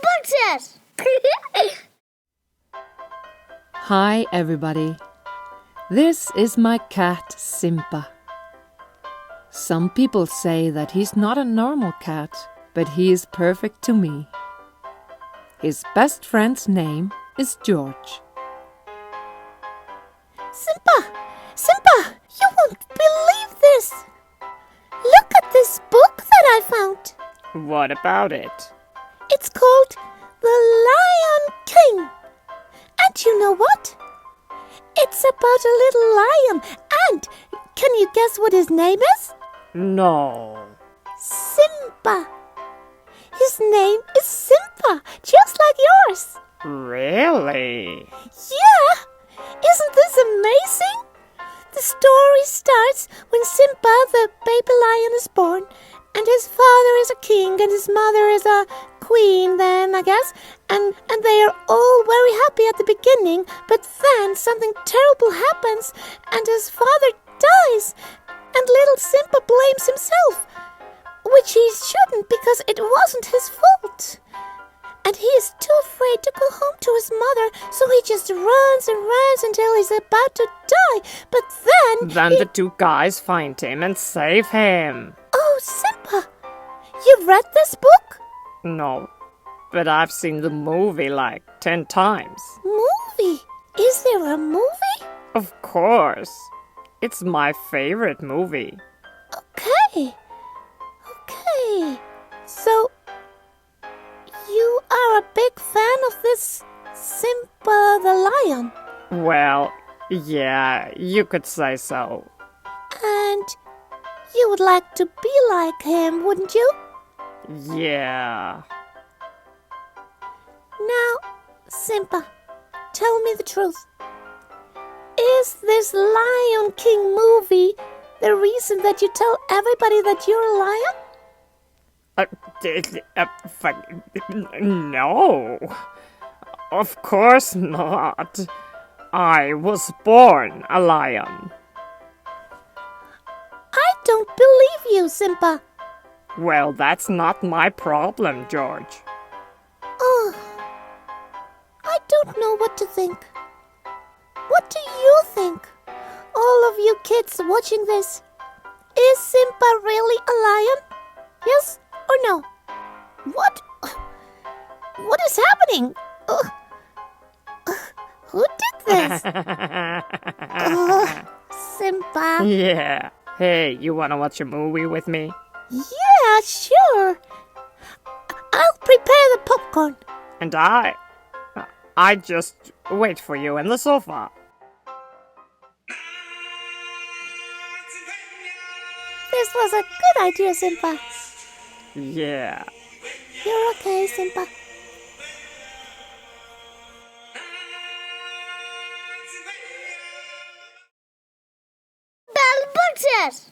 Bellboxes! Hi everybody, this is my cat Simba. Some people say that he's not a normal cat, but he is perfect to me. His best friend's name is George. Simba, you won't believe this! Look at this book that I found. What about it? It's called The Lion King. And you know what? It's about a little lion. And can you guess what his name is? No. Simba. His name is Simba, just like yours. Really? Yeah! Isn't this amazing? The story starts when Simba, the baby lion, is born, and his father is a king and his mother is a queen then, I guess, and they are all very happy at the beginning, but then something terrible happens and his father dies, and little Simba blames himself, which he shouldn't because it wasn't his fault. And he is too afraid to go home to his mother, so he just runs and runs until he's about to die. But then the two guys find him and save him. Oh, Simba! You've read this book? No, but I've seen the movie like 10 times. Movie? Is there a movie? Of course. It's my favorite movie. Okay. So, you are a big fan of this Simba the lion? Well, yeah, you could say so. And you would like to be like him, wouldn't you? Yeah. Now, Simba, tell me the truth. Is this Lion King movie the reason that you tell everybody that you're a lion? No. Of course not. I was born a lion. I don't believe you, Simba. Well, that's not my problem, George. Oh, I don't know what to think. What do you think? All of you kids watching this. Is Simba really a lion? Yes or no? What is happening? Who did this? Simba. Yeah. Hey, you wanna watch a movie with me? Yeah, sure. I'll prepare the popcorn. And I just wait for you in the sofa. This was a good idea, Simba. Yeah. You're okay, Simba. Bellboxes!